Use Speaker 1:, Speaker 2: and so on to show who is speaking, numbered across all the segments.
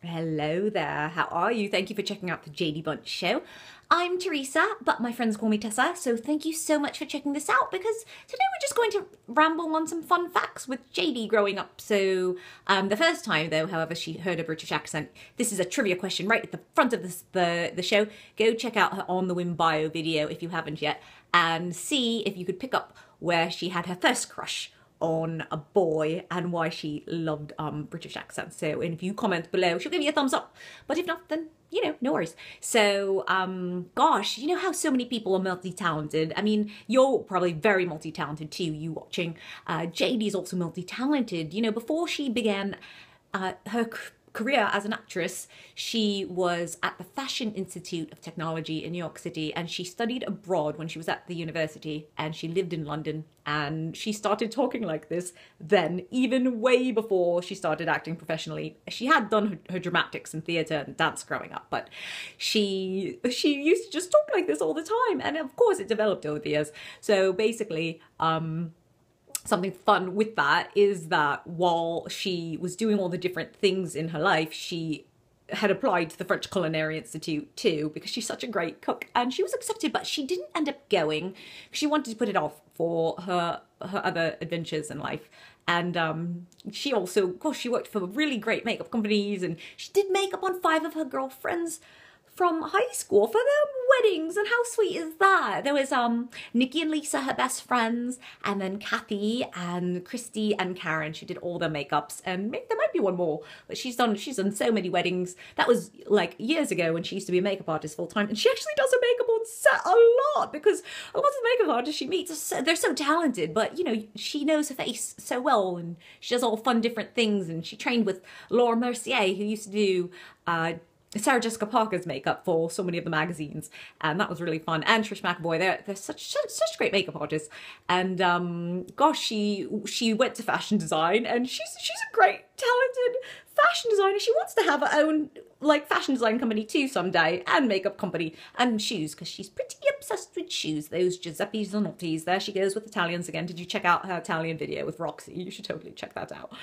Speaker 1: Hello there, how are you? Thank you for checking out the Jadie Bunch Show. I'm Teresa, but my friends call me Tessa, so thank you so much for checking this out because today we're just going to ramble on some fun facts with Jadie growing up. So the first time though, however, she heard a British accent, this is a trivia question right at the front of the show. Go check out her On the Whim bio video if you haven't yet and see if you could pick up where she had her first crush on a boy and why she loved British accents. So, and if you comment below, she'll give you a thumbs up. But if not, then, you know, no worries. So, gosh, you know how so many people are multi-talented? I mean, you're probably very multi-talented too, you watching. Jadie's also multi-talented. You know, before she began her career as an actress, she was at the Fashion Institute of Technology in New York City, and she studied abroad when she was at the university, and she lived in London, and she started talking like this then, even way before she started acting professionally. She had done her dramatics and theatre and dance growing up, but she used to just talk like this all the time, and of course it developed over the years. So basically, something fun with that is that while she was doing all the different things in her life, she had applied to the French Culinary Institute too because she's such a great cook, and she was accepted, but she didn't end up going. She wanted to put it off for her other adventures in life. And she also, of course, she worked for really great makeup companies, and she did makeup on 5 of her girlfriends from high school for their weddings, and how sweet is that? There was Nikki and Lisa, her best friends, and then Kathy and Christy and Karen. She did all their makeups, and there might be one more, but she's done so many weddings. That was like years ago when she used to be a makeup artist full time, and she actually does her makeup on set a lot because a lot of the makeup artists she meets they're so talented, but you know, she knows her face so well, and she does all fun different things. And she trained with Laura Mercier, who used to do Sarah Jessica Parker's makeup for so many of the magazines, and that was really fun. And Trish McAvoy, they're such great makeup artists. And gosh, she went to fashion design, and she's a great talented fashion designer. She wants to have her own like fashion design company too someday, and makeup company, and shoes, because she's pretty obsessed with shoes. Those Giuseppe Zanottis. There she goes with Italians again. Did you check out her Italian video with Roxy? You should totally check that out.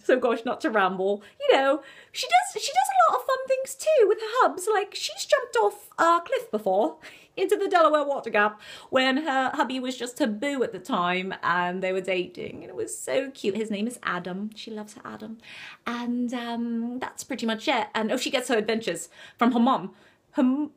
Speaker 1: So gosh, not to ramble, you know, she does a lot of fun things too with her hubs. Like, she's jumped off a cliff before into the Delaware Water Gap when her hubby was just her boo at the time, and they were dating, and it was so cute. His name is Adam. She loves her Adam. And that's pretty much it. And oh, she gets her adventures from her mum.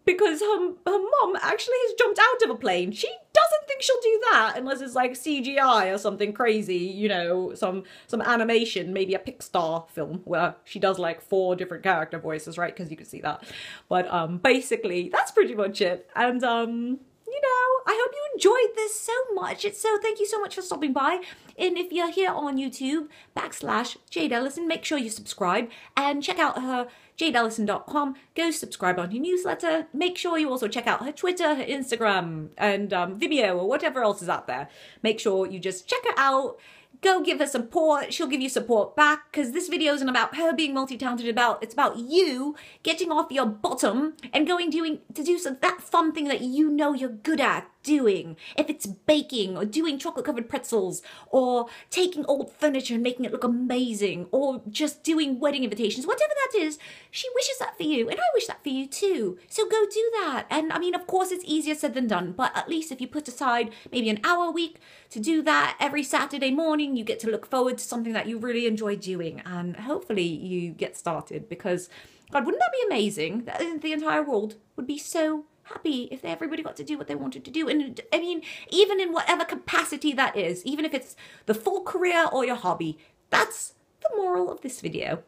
Speaker 1: Because her mum actually has jumped out of a plane. She doesn't think she'll do that unless it's like CGI or something crazy, you know, some animation, maybe a Pixar film where she does like 4 different character voices, right? Because you can see that. But basically, that's pretty much it. And you know, I hope you enjoyed this so much. So thank you so much for stopping by. And if you're here on YouTube, /Jade Elysan, make sure you subscribe and check out her jadeelysan.com. Go subscribe on her newsletter. Make sure you also check out her Twitter, her Instagram, and Vimeo, or whatever else is out there. Make sure you just check her out. Go give her support. She'll give you support back, because this video isn't about her being multi-talented. It's about you getting off your bottom and going to do that fun thing that you know you're good at doing. If it's baking, or doing chocolate-covered pretzels, or taking old furniture and making it look amazing, or just doing wedding invitations, whatever that is, she wishes that for you, and I wish that for you too. So go do that. And I mean, of course, it's easier said than done, but at least if you put aside maybe an hour a week to do that every Saturday morning, you get to look forward to something that you really enjoy doing, and hopefully you get started, because God, wouldn't that be amazing? That the entire world would be so happy if everybody got to do what they wanted to do. And I mean, even in whatever capacity that is, even if it's the full career or your hobby, that's the moral of this video.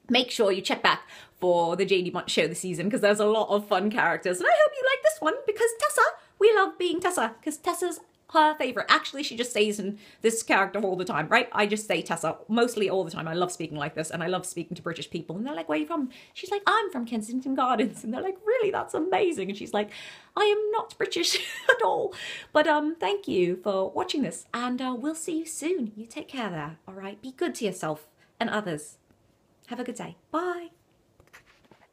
Speaker 1: Make sure you check back for the Jadie Bunch Show this season, because there's a lot of fun characters. And I hope you like this one, because Tessa, we love being Tessa, because Tessa's her favorite. Actually, she just stays in this character all the time, right? I just say Tessa mostly all the time. I love speaking like this, and I love speaking to British people, and they're like, where are you from? She's like, I'm from Kensington Gardens, and they're like, really? That's amazing. And she's like, I am not British at all. But thank you for watching this, and we'll see you soon. You take care there, all right? Be good to yourself and others. Have a good day. Bye.